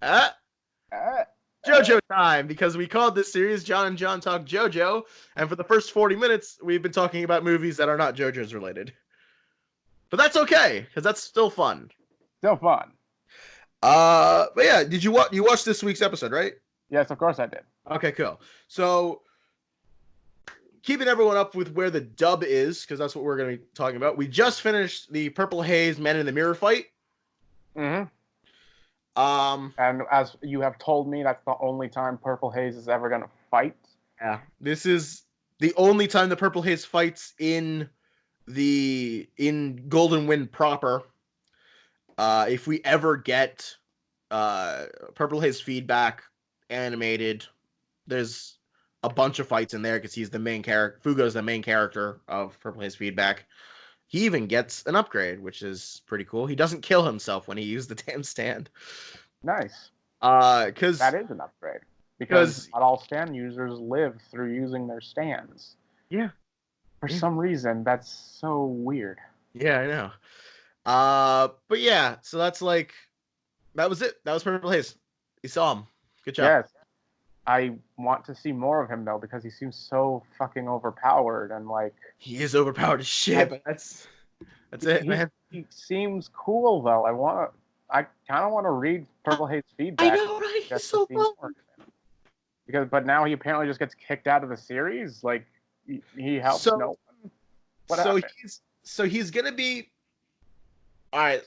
Uh, Uh, JoJo time, because we called this series John and John Talk JoJo, and for the first 40 minutes, we've been talking about movies that are not JoJo's related. But that's okay, because that's still fun. Still fun. But yeah, did you watch this week's episode, right? Yes, of course I did. Okay, cool. So keeping everyone up with where the dub is, because that's what we're going to be talking about. We just finished the Purple Haze Man in the Mirror fight. Mm-hmm. Um, And as you have told me, that's the only time Purple Haze is ever going to fight. yeah, this is the only time the Purple Haze fights in Golden Wind proper. If we ever get Purple Haze feedback animated, there's a bunch of fights in there because he's the main character. Fugo's the main character of Purple Haze feedback. He even gets an upgrade, which is pretty cool. He doesn't kill himself when he used the damn stand. Nice. Because That is an upgrade. Because because not all stand users live through using their stands. yeah, For yeah, some reason, that's so weird. yeah, I know. But yeah, so that's like that was it. That was Purple Haze. You saw him. Good job. Yes. I want to see more of him, though, because he seems so fucking overpowered and, like, He is overpowered as shit, I, but that's it, man. he seems cool, though. I kind of want to read Purple Haze I feedback know, right? He's just to so see fun. more. But now he apparently just gets kicked out of the series. Like, he helps So no one. What so happened? he's gonna be all right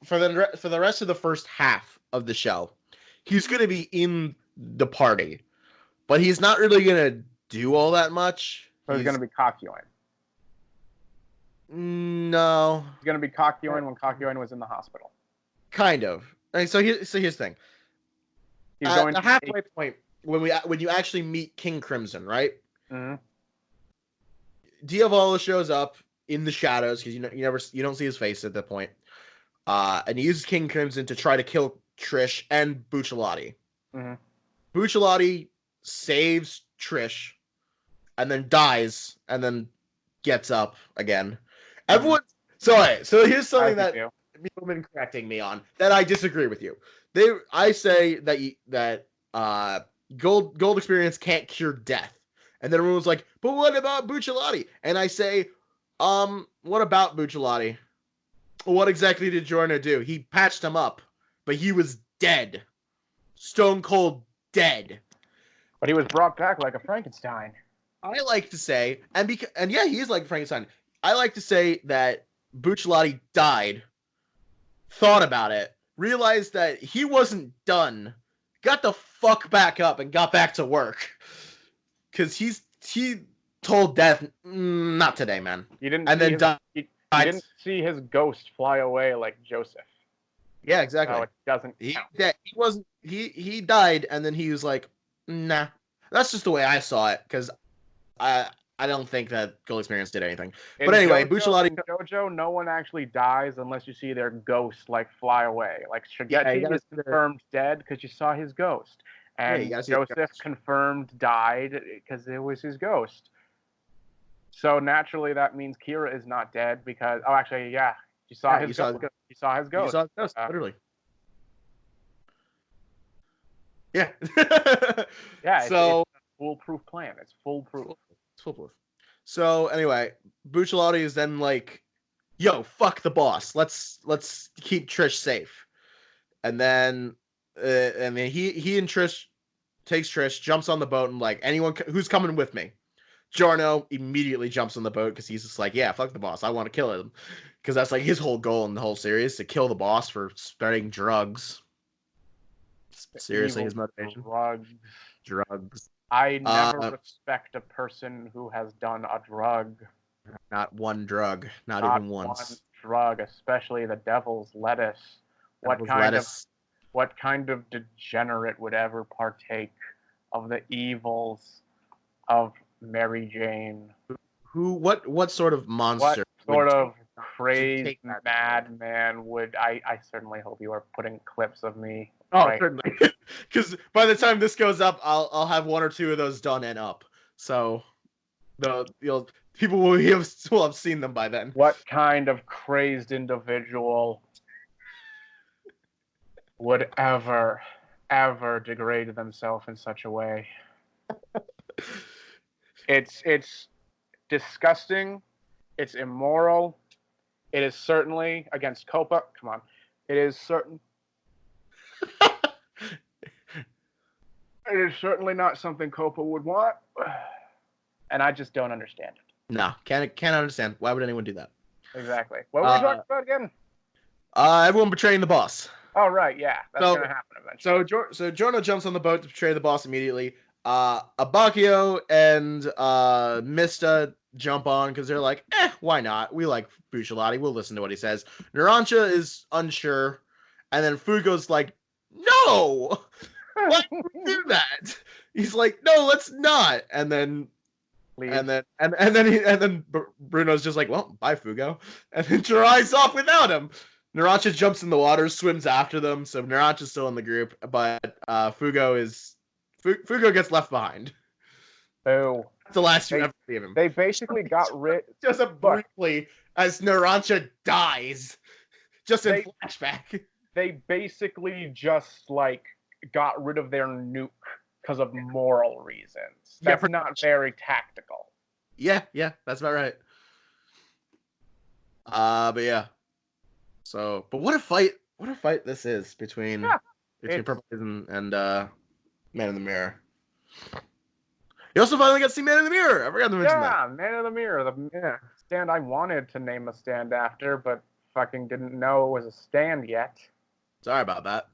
for the rest of the first half of the show. He's gonna be in the party, but he's not really gonna do all that much. So he's going to be Kakyoin. No, He's going to be Kakyoin when Kakyoin was in the hospital. kind of. So here's the thing. He's At going the to be. halfway point, when you actually meet King Crimson, right? Mhm. Diavolo shows up in the shadows because you don't see his face at that point. And he uses King Crimson to try to kill Trish and Bucciolotti. Mhm. Bucciolotti saves Trish and then dies and then gets up again. Mhm. Everyone. So, all right, so here's something As you that do. people have been correcting me on that I disagree with you. I say that gold experience can't cure death, and then everyone's like, but what about Bucciolotti? And I say, what about Bucciolotti? What exactly did Giorno do? He patched him up, but he was dead, stone cold dead. But he was brought back like a Frankenstein. I like to say, and yeah, he is like Frankenstein. I like to say that Bucciolotti died, thought about it, realized that he wasn't done, got the fuck back up, and got back to work. Cause he told death, not today, man, You didn't and see then his. died. You didn't see his ghost fly away like Joseph. Yeah, So exactly. it doesn't He count. he wasn't he died, and then he was like, nah. That's just the way I saw it, because I I don't think that Gold Experience did anything. But anyway, Bucciolotti. In JoJo, no one actually dies unless you see their ghost like fly away. Like Yeah, you Shigechi gotta is confirmed dead because you saw his ghost, you and gotta see the Joseph ghost. confirmed died because it was his ghost. So naturally, that means Kira is not dead because actually, yeah, you saw Yeah, his ghost. You saw his you ghost. saw the ghost, literally. Yeah. Yeah, it's So a foolproof plan. It's foolproof. it's foolproof. So anyway, Bucciolotti is then like, "Yo, fuck the boss. Let's keep Trish safe." And then, he and Trish takes Trish, jumps on the boat, and like, anyone who's coming with me. Giorno immediately jumps on the boat because he's just like, "Yeah, fuck the boss. I want to kill him," because that's like his whole goal in the whole series, to kill the boss for spreading drugs. Seriously, Evil his motivation. drugs. Drugs. I never Uh, respect a person who has done a drug. Not one drug, not Not even one once. drug, especially the devil's lettuce. That What was kind of lettuce. what kind of degenerate would ever partake of the evils of Mary Jane? What sort of What monster sort of should crazed take that drug? madman would I certainly hope you are putting clips of me Oh, right. certainly. Because by the time this goes up, I'll have one or two of those done and up. So people will have seen them by then. What kind of crazed individual would ever ever degraded themselves in such a way. It's disgusting. It's immoral. It is certainly against Copa. Come on. It is certain. It is certainly not something Copa would want. And I just don't understand it. No, can't understand. Why would anyone do that? Exactly. What were we talking about again? Everyone betraying the boss. Oh, right. Yeah. That's going to happen eventually. So Giorno jumps on the boat to betray the boss immediately. Abakio and Mista jump on because they're like, why not? We like Bucciolati. We'll listen to what he says. Narancia is unsure. And then Fugo's like, no! Why would we do that? He's like, no, let's not. And then Bruno's just like, well, bye, Fugo. And then drives off without him. Narancia jumps in the water, swims after them, so Narancia's still in the group, but Fugo gets left behind. Oh, that's the last you ever see of him. They basically got rid just briefly as Narancia dies, just in flashback. They basically just like got rid of their nuke because of moral reasons. That's not very tactical. Yeah, that's about right. But yeah. So, but what a fight this is between Purple and Man in the Mirror. You also finally got to see Man in the Mirror. I forgot to mention that. Yeah, Man in the Mirror. The stand I wanted to name a stand after, but fucking didn't know it was a stand yet. Sorry about that.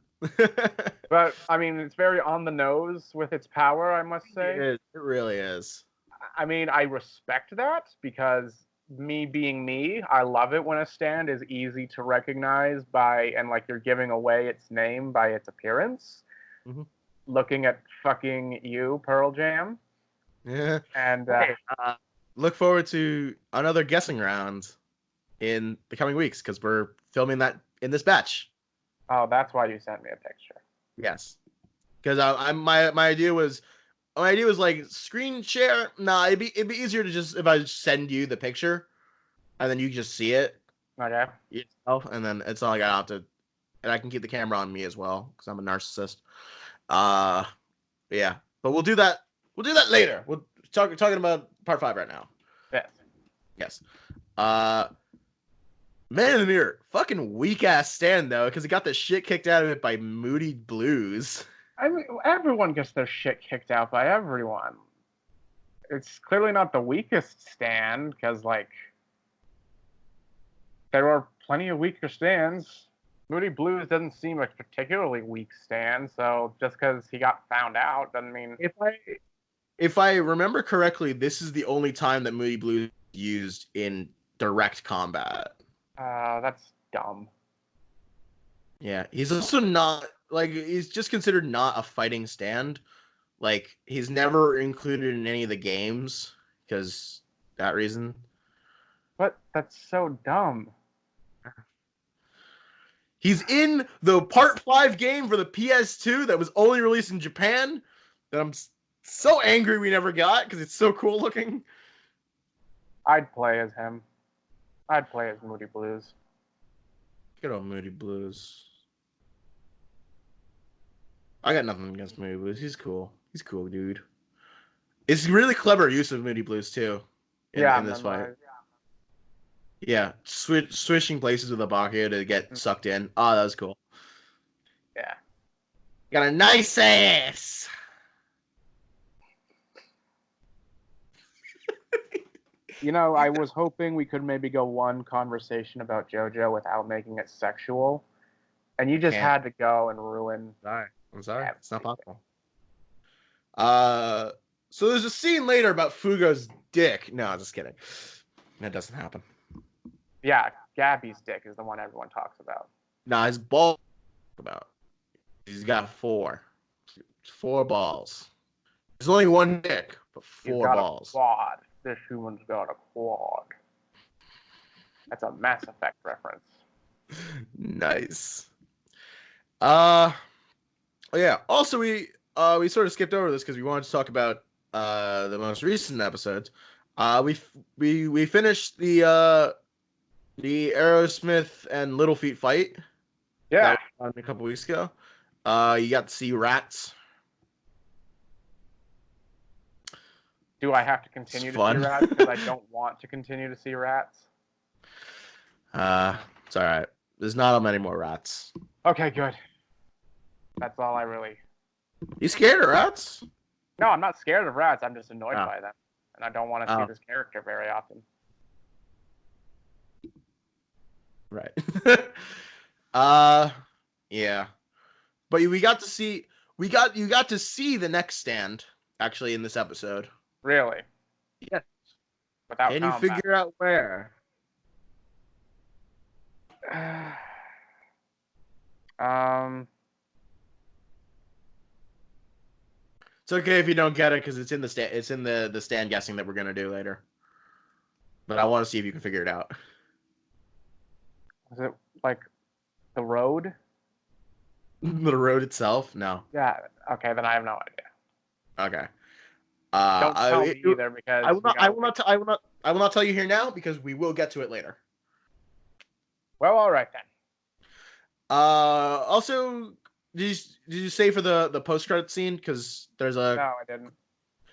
But, I mean, it's very on the nose with its power, I must say. It really is. I mean, I respect that because me being me, I love it when a stand is easy to recognize and like you're giving away its name by its appearance. Mm-hmm. Looking at fucking you, Pearl Jam. Yeah. And look forward to another guessing round in the coming weeks because we're filming that in this batch. Oh, that's why you sent me a picture. Yes, because my idea was like screen share. Nah, it'd be easier to just if I send you the picture, and then you just see it. Okay. Yourself, and then it's not like I have to, and I can keep the camera on me as well because I'm a narcissist. Yeah, but we'll do that. We'll do that later. We're talking about part 5 right now. Yes. Man in the Mirror, fucking weak ass stand though, because he got the shit kicked out of it by Moody Blues. I mean, everyone gets their shit kicked out by everyone. It's clearly not the weakest stand, because, like, there were plenty of weaker stands. Moody Blues doesn't seem like a particularly weak stand, so just because he got found out doesn't mean... If I remember correctly, this is the only time that Moody Blues used in direct combat. That's dumb. Yeah, he's also not... Like, he's just considered not a fighting stand. Like, he's never included in any of the games because that reason. But that's so dumb. He's in the Part 5 game for the PS2 that was only released in Japan that I'm so angry we never got because it's so cool looking. I'd play as him. I'd play as Moody Blues. Good old Moody Blues. I got nothing against Moody Blues. He's cool. He's cool, dude. It's really clever use of Moody Blues too. In this fight. Yeah, switching places with Abakio to get sucked in. Oh, that was cool. Yeah. Got a nice ass. You know, I was hoping we could maybe go one conversation about JoJo without making it sexual. And you just had to go and ruin... I'm sorry. It's not possible. So there's a scene later about Fugo's dick. No, just kidding. That doesn't happen. Yeah, Gabby's dick is the one everyone talks about. Nah, his ball about. He's got 4. 4 balls. There's only one dick, but 4 balls. A quad. This human's got a quad. That's a Mass Effect reference. Nice. Yeah. Also, we sort of skipped over this because we wanted to talk about the most recent episodes. We finished the Aerosmith and Little Feat fight. Yeah. A couple weeks ago. You got to see rats. Do I have to continue It's to see fun. rats because I don't want to continue to see rats? It's all right. There's not many more rats. Okay, good. That's all I really. You scared of rats? No, I'm not scared of rats. I'm just annoyed Oh. by them, and I don't want to see Oh. this character very often. Right. Yeah. But you got to see the next stand actually in this episode. Really? Yeah. Without And you combat. figure out where. It's okay if you don't get it because it's in the stand. It's in the stand guessing that we're gonna do later. But I want to see if you can figure it out. Is it like the road? The road itself? No. Yeah. Okay, then I have no idea. Okay. Don't tell me either because I will not. I will not. I will not. I will not tell you here now because we will get to it later. Well, all right then. Also, did you say for the post credit scene? Because there's a. No, I didn't.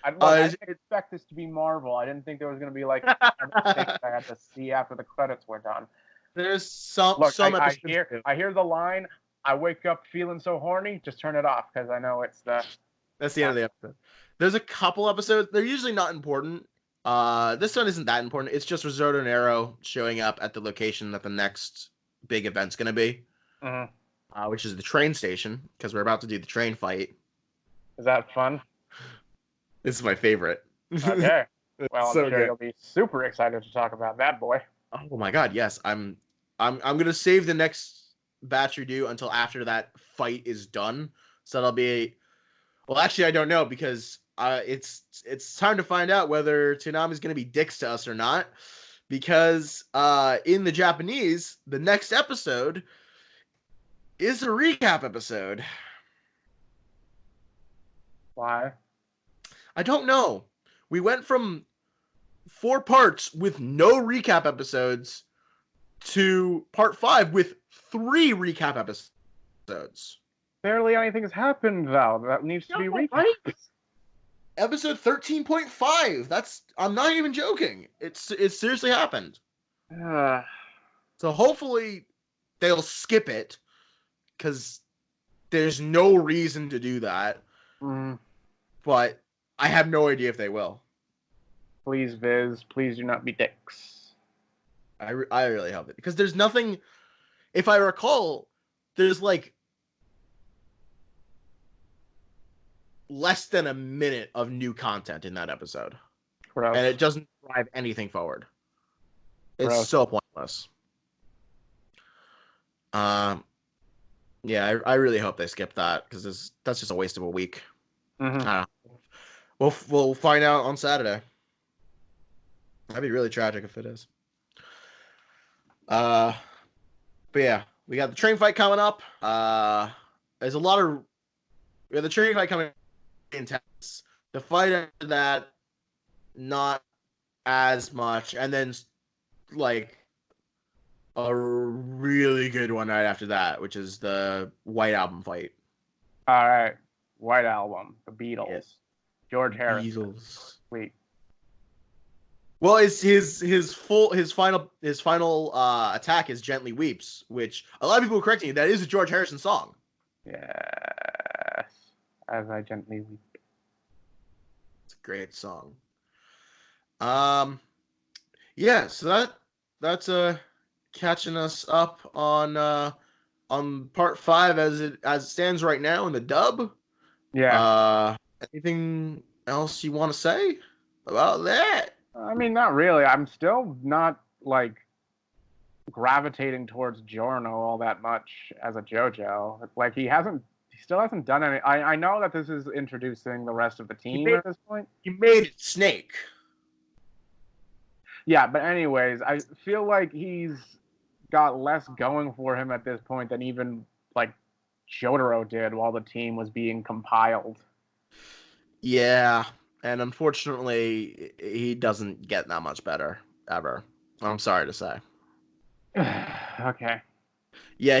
I didn't expect this to be Marvel. I didn't think there was going to be like things I had to see after the credits were done. There's some. Look, some I hear the line. I wake up feeling so horny. Just turn it off because I know it's the. That's the end of the episode. There's a couple episodes. They're usually not important. This one isn't that important. It's just Risotto and Arrow showing up at the location that the next big event's gonna be, which is the train station because we're about to do the train fight. Is that fun? This is my favorite. Okay. Well, I'm so sure good. you'll be super excited to talk about that boy. Oh my god, yes. I'm gonna save the next batch review until after that fight is done. So that'll be. Well, actually, I don't know because it's time to find out whether Toonami's going to be dicks to us or not. Because in the Japanese, the next episode is a recap episode. Why? I don't know. We went from 4 parts with no recap episodes to part 5 with 3 recap episodes. Barely anything has happened though. That needs to be recapped. Right? Episode 13.5. I'm not even joking. It seriously happened. So hopefully they'll skip it because there's no reason to do that. But I have no idea if they will. Please, Viz, please do not be dicks. I really hope it because there's nothing. If I recall, there's like less than a minute of new content in that episode. Gross. And it doesn't drive anything forward. It's so pointless. Yeah, I really hope they skip that because that's just a waste of a week. We'll find out on Saturday. That'd be really tragic if it is. But yeah, we got the train fight coming up. There's a lot of the train fight coming intense. The fight after that, not as much, and then like a really good one right after that, which is the White Album fight. All right, White Album, the Beatles, yes. George Harrison. Beatles. Sweet. Well, it's his final attack is Gently Weeps, which a lot of people are correcting you. That is a George Harrison song. Yes, As I Gently Weep. It's a great song. Yeah, so that's catching us up on part 5 as it stands right now in the dub. Yeah. Anything else you want to say about that? I mean, not really. I'm still not like gravitating towards Giorno all that much as a JoJo. Like he still hasn't done any. I know that this is introducing the rest of the team at this point. He made it Snake. Yeah, but anyways, I feel like he's got less going for him at this point than even like Jotaro did while the team was being compiled. Yeah, and unfortunately, he doesn't get that much better ever. I'm sorry to say. Okay. Yeah,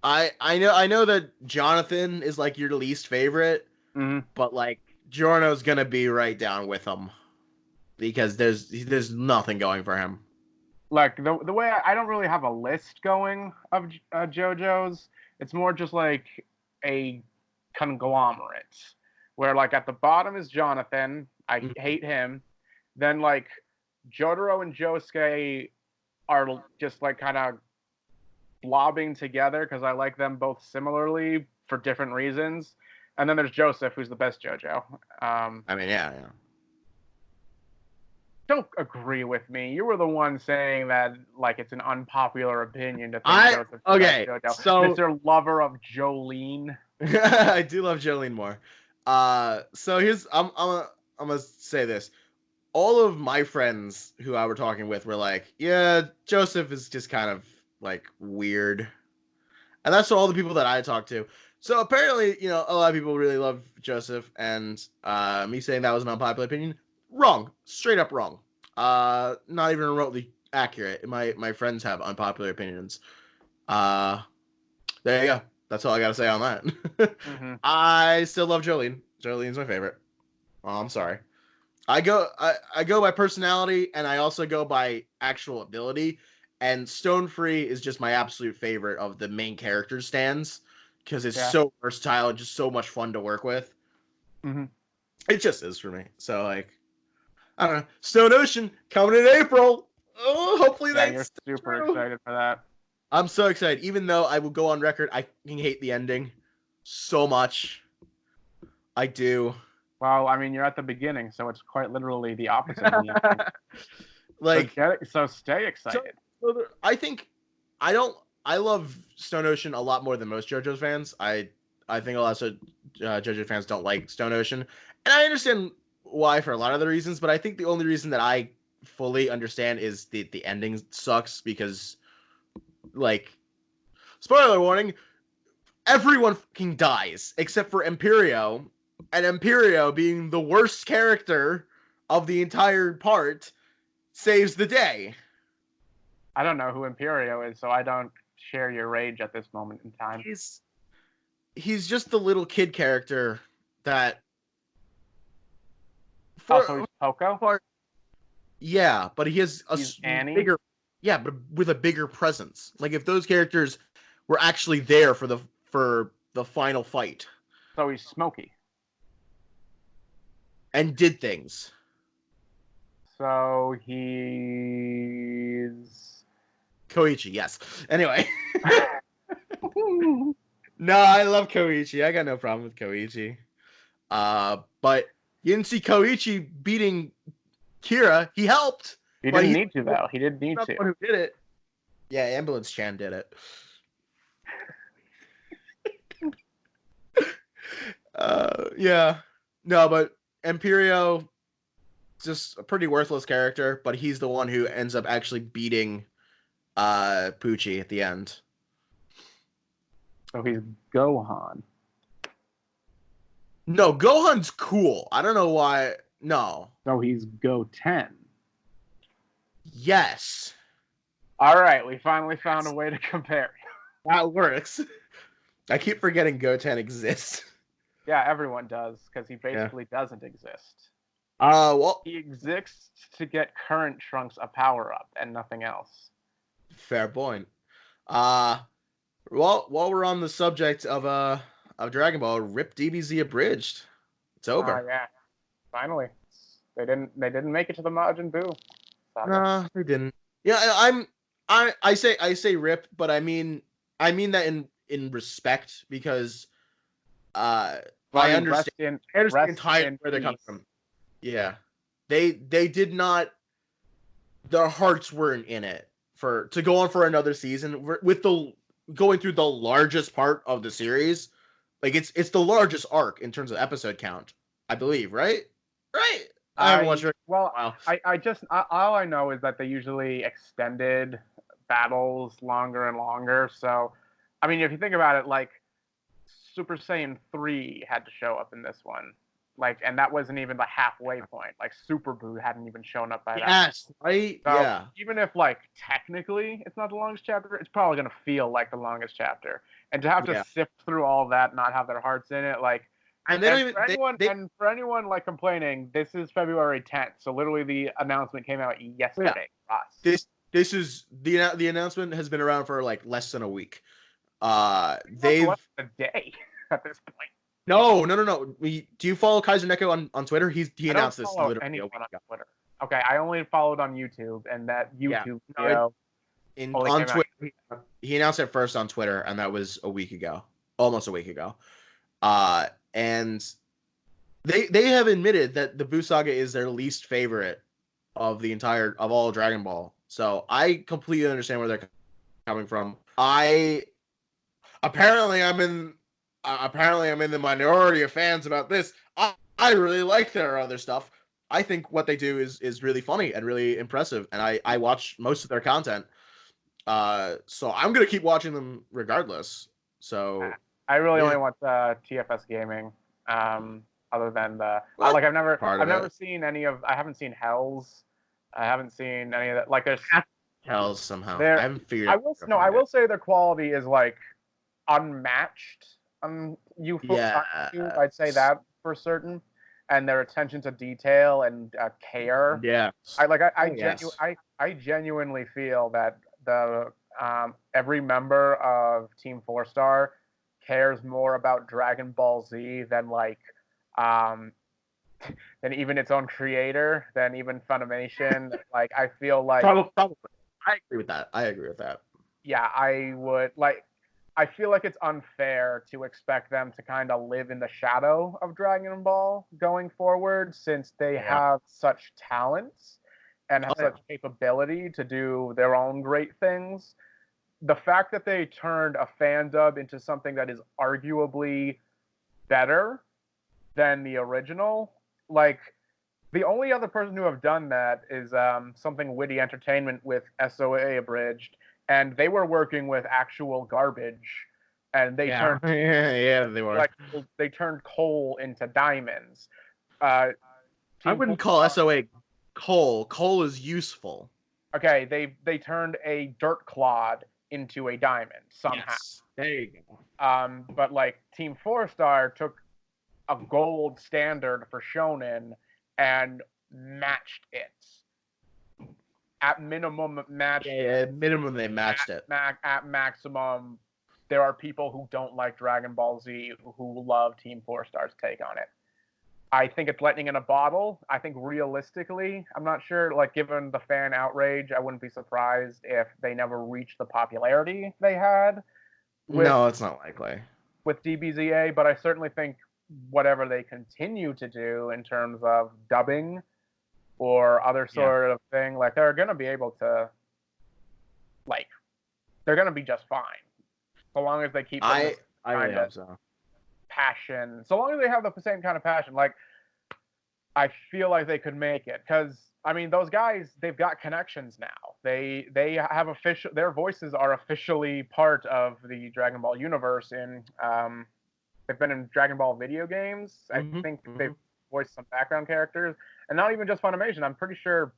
I know that Jonathan is like your least favorite, Mm-hmm. but like Giorno's gonna be right down with him because there's nothing going for him. Like the way I don't really have a list going of JoJos. It's more just like a conglomerate where like at the bottom is Jonathan. I hate him. Then like Jotaro and Josuke are just like kind of blobbing together because I like them both similarly for different reasons. And then there's Joseph, who's the best JoJo. I mean, yeah, yeah. Don't agree with me. You were the one saying that like it's an unpopular opinion to think Joseph's the Okay, best JoJo. so Mr. Lover of Jolene. I do love Jolene more. So here's I'm gonna say this. All of my friends who I were talking with were like, yeah, Joseph is just kind of like weird. And that's all the people that I talked to. So apparently, you know, a lot of people really love Joseph, and me saying that was an unpopular opinion, wrong, straight up wrong. Not even remotely accurate. My friends have unpopular opinions. Uh, there you go. That's all I gotta say on that. Mm-hmm. I still love Jolene. Jolene's my favorite. Oh, I'm sorry. I go by personality, and I also go by actual ability. And Stone Free is just my absolute favorite of the main character stands because it's Yeah. so versatile and just so much fun to work with. Mm-hmm. It just is for me. So like, I don't know. Stone Ocean coming in April. Oh, hopefully Yeah, they you're stay super true. excited for that. I'm so excited. Even though I will go on record, I fucking hate the ending so much. I do. Well, I mean, you're at the beginning, so it's quite literally the opposite of the ending. Like, So stay excited. I think I don't. I love Stone Ocean a lot more than most JoJo's fans. I think a lot of JoJo fans don't like Stone Ocean, and I understand why for a lot of the reasons. But I think the only reason that I fully understand is the ending sucks because, like, spoiler warning, everyone fucking dies except for Imperio, and Imperio being the worst character of the entire part saves the day. I don't know who Imperio is, so I don't share your rage at this moment in time. He's just the little kid character that Also, for he's Poco. part yeah, but he has a He's Annie. bigger yeah, but with a bigger presence. Like if those characters were actually there for the final fight So he's Smokey. and did things. So he's Koichi, yes. Anyway, no, I love Koichi. I got no problem with Koichi. But you didn't see Koichi beating Kira. He helped, He but didn't he's need to though. He didn't need not the to. one who did it. Yeah, Ambulance Chan did it. Yeah. No, but Imperio just a pretty worthless character, but he's the one who ends up actually beating Poochie at the end. So he's Gohan. No, Gohan's cool. I don't know why. No. So he's Go10. Yes. All right, we finally found a way to compare. That works. I keep forgetting Goten exists. Yeah, everyone does, because he basically doesn't exist. Well, He exists to get current Trunks a power up and nothing else. fair point. Uh, well, while we're on the subject of Dragon Ball, Rip DBZ abridged. It's over. Yeah, finally. They didn't make it to the Majin Buu saga. Nah, they didn't. Yeah, I say Rip, but I mean that in respect because I understand entirely where they're coming from. Yeah, they did not. Their hearts weren't in it to go on for another season with the going through the largest part of the series. Like it's the largest arc in terms of episode count, I believe, right? Right. I haven't watched it. Well, Wow. I just all I know is that they usually extended battles longer and longer. So, I mean, if you think about it, like Super Saiyan 3 had to show up in this one. Like, and that wasn't even the halfway point. Like, Super Buu hadn't even shown up by that. Yes, right? So, yeah. even if, like, technically it's not the longest chapter, it's probably going to feel like the longest chapter. and to have to Yeah. sift through all that, not have their hearts in it, like. And they don't And even for anyone, they and for anyone like complaining, this is February 10th, so literally the announcement came out yesterday for us. this is the announcement has been around for like less than a week. That's They've less than a day at this point. no. Do you follow Kaiser Neko on Twitter? He I don't announced this follow literally a anyone week on ago. Twitter. Okay, I only followed on YouTube, and that Yeah. YouTube No, video only on came out. Twitter, he announced it first on Twitter, and that was a week ago, almost a week ago. And they have admitted that the Buu Saga is their least favorite of all Dragon Ball. So I completely understand where they're coming from. Apparently I'm in the minority of fans about this. I really like their other stuff. I think what they do is really funny and really impressive, and I watch most of their content. So I'm gonna keep watching them regardless. So I really yeah, only watch TFS Gaming. Other than well, like I've part of never it. seen any of. I haven't seen Hell's. I haven't seen any of that. Like Tells somehow. I there. haven't figured out I from will it. say their quality is like unmatched. Yeah. I'd say that for certain, and their attention to detail and care. Yeah. Oh yes. I genuinely feel that the every member of Team Four Star cares more about Dragon Ball Z than like um, than even its own creator, than even Funimation. Like I feel like Probably. I agree with that. I agree with that. yeah, I would like. I feel like it's unfair to expect them to kind of live in the shadow of Dragon Ball going forward, since they Yeah. have such talents and Oh have yeah. such capability to do their own great things. The fact that they turned a fan dub into something that is arguably better than the original, like the only other person who have done that is something Witty Entertainment with SOA abridged, and they were working with actual garbage, and they Yeah. turned Yeah, they were. like they turned coal into diamonds. Uh, I Team Four wouldn't call Star, SOA coal. Coal is useful. okay, they turned a dirt clod into a diamond somehow. Yes. There you go. But like Team Four Star took a gold standard for shonen and matched it. At minimum, matched Yeah, at minimum they matched it. at maximum. There are people who don't like Dragon Ball Z who love Team Four Star's take on it. I think it's lightning in a bottle. I think realistically, I'm not sure. Like, given the fan outrage, I wouldn't be surprised if they never reached the popularity they had with No, it's not likely. DBZA. But I certainly think whatever they continue to do in terms of dubbing or other Yeah. sort of thing, like they're gonna be able to, like, they're gonna be just fine, so long as they keep I really kind of hope so. passion. So long as they have the same kind of passion, like I feel like they could make it. Because I mean, those guys, they've got connections now. They have official. Their voices are officially part of the Dragon Ball universe. They've been in Dragon Ball video games. I think they've voiced some background characters, and not even just Funimation. I'm pretty sure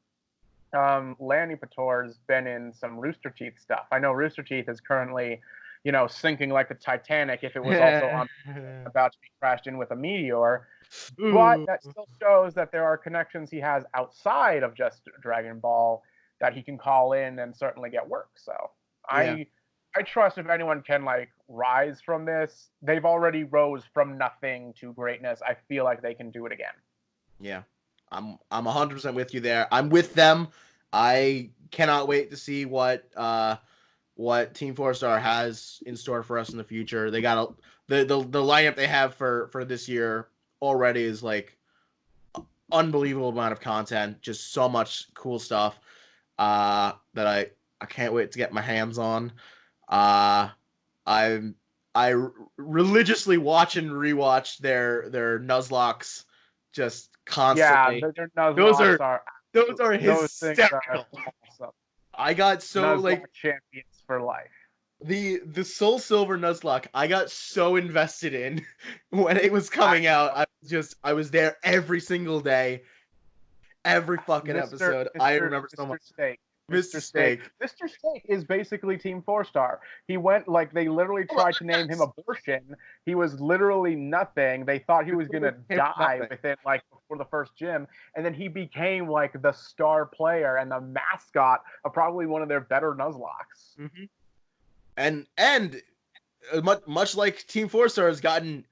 Lanny Pator's been in some Rooster Teeth stuff. I know Rooster Teeth is currently, sinking like the Titanic if it was also about to be crashed in with a meteor. But that still shows that there are connections he has outside of just Dragon Ball that he can call in and certainly get work. So Yeah. I trust if anyone can like rise from this, they've already rose from nothing to greatness. I feel like they can do it again. Yeah. I'm 100% with you there. I'm with them. I cannot wait to see what Team Four Star has in store for us in the future. They got the lineup they have for this year already is like unbelievable amount of content, just so much cool stuff that I can't wait to get my hands on. Uh, I'm I religiously watch and rewatch their Nuzlocks just Yeah, constantly. their Those Nuzlocke are are those are those things are hysterical. awesome. I got so Nuzlocke like champions for life. the Soul Silver Nuzlocke. I got so invested in when it was I coming out. I was there every single day, every fucking Mr. episode. I Mr. remember so Mr. much. Steak. Mr. Steak. Mr. Steak is basically Team 4-Star. He went like they literally tried to name him Abortion. He was literally nothing. They thought he was gonna die within like before the first gym, and then he became like the star player and the mascot of probably one of their better Nuzlockes. And much like Team 4-Star has gotten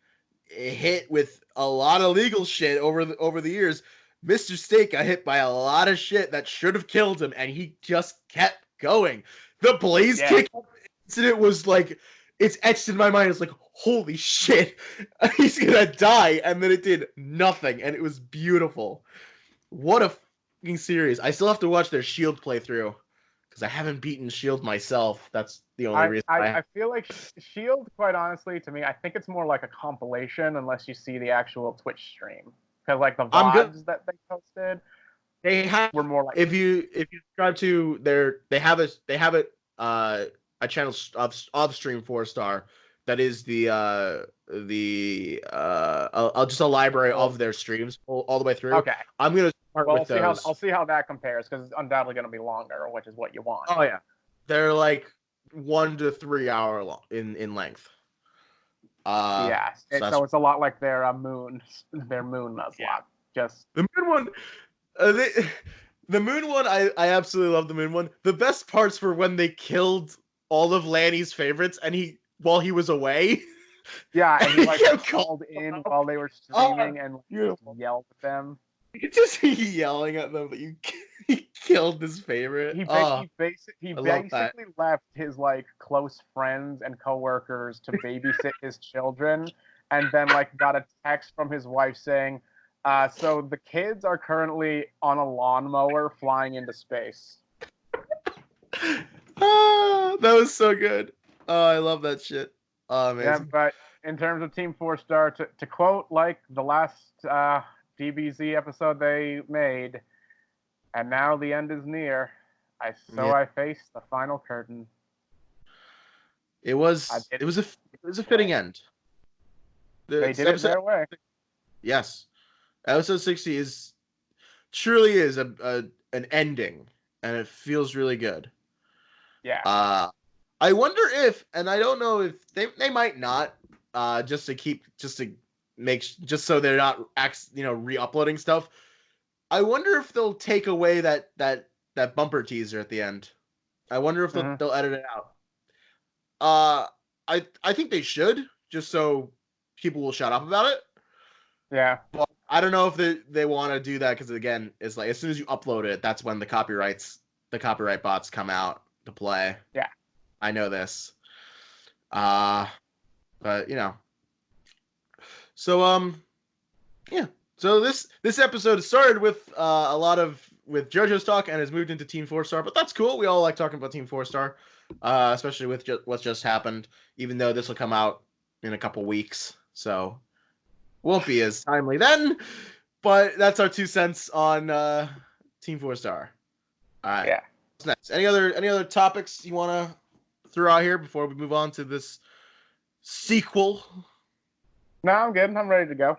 hit with a lot of legal shit over the years, Mr. Steak got hit by a lot of shit that should have killed him, and he just kept going. The Blaze kick incident was like, it's etched in my mind. It's like, holy shit, he's gonna die, and then it did nothing, and it was beautiful. What a fucking series. I still have to watch their Shield playthrough, because I haven't beaten Shield myself. That's the only reason I feel like Shield, quite honestly, to me, I think it's more like a compilation unless you see the actual Twitch stream. Because like the VODs that they posted, were more like, if you subscribe to they have a channel of Stream 4-Star that is just a library of their streams all the way through. Okay. I'm gonna start with those. I'll see how that compares, because it's undoubtedly gonna be longer, which is what you want. Oh yeah, they're like 1 to 3 hour long in length. Yeah, so it's a lot like their Moon Nuzlocke. Yeah. Just the Moon one. The Moon one, I absolutely love the Moon one. The best parts were when they killed all of Lanny's favorites, and while he was away. Yeah, and he like called in while they were streaming and yelled at them. Just yelling at them that he killed his favorite. He basically left his like close friends and coworkers to babysit his children, and then like got a text from his wife saying, so the kids are currently on a lawnmower flying into space. That was so good. Oh, I love that shit. Oh, amazing. Yeah, but in terms of Team 4-Star, to quote like the last DBZ episode they made, and now the end is near. I face the final curtain. It was a fitting end. They did it their way. Yes, episode 60 truly is an ending, and it feels really good. Yeah. I wonder if, and I don't know if they might not, just so they're not re-uploading stuff. I wonder if they'll take away that bumper teaser at the end. I wonder if they'll edit it out. I think they should, just so people will shut up about it. Yeah. But I don't know if they want to do that, because again, it's like as soon as you upload it, that's when the copyright bots come out to play. Yeah. I know this. But so yeah. So this episode started with a lot with JoJo's talk and has moved into Team 4-Star, but that's cool. We all like talking about Team 4-Star, especially with what's just happened. Even though this will come out in a couple weeks, so won't be as timely then. But that's our 2 cents on Team 4-Star. All right. Yeah. What's next? Any other topics you want to throw out here before we move on to this sequel? No, I'm good. I'm ready to go.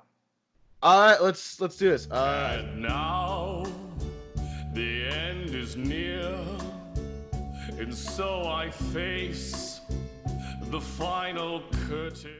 All right, let's do this. And now the end is near, and so I face the final curtain.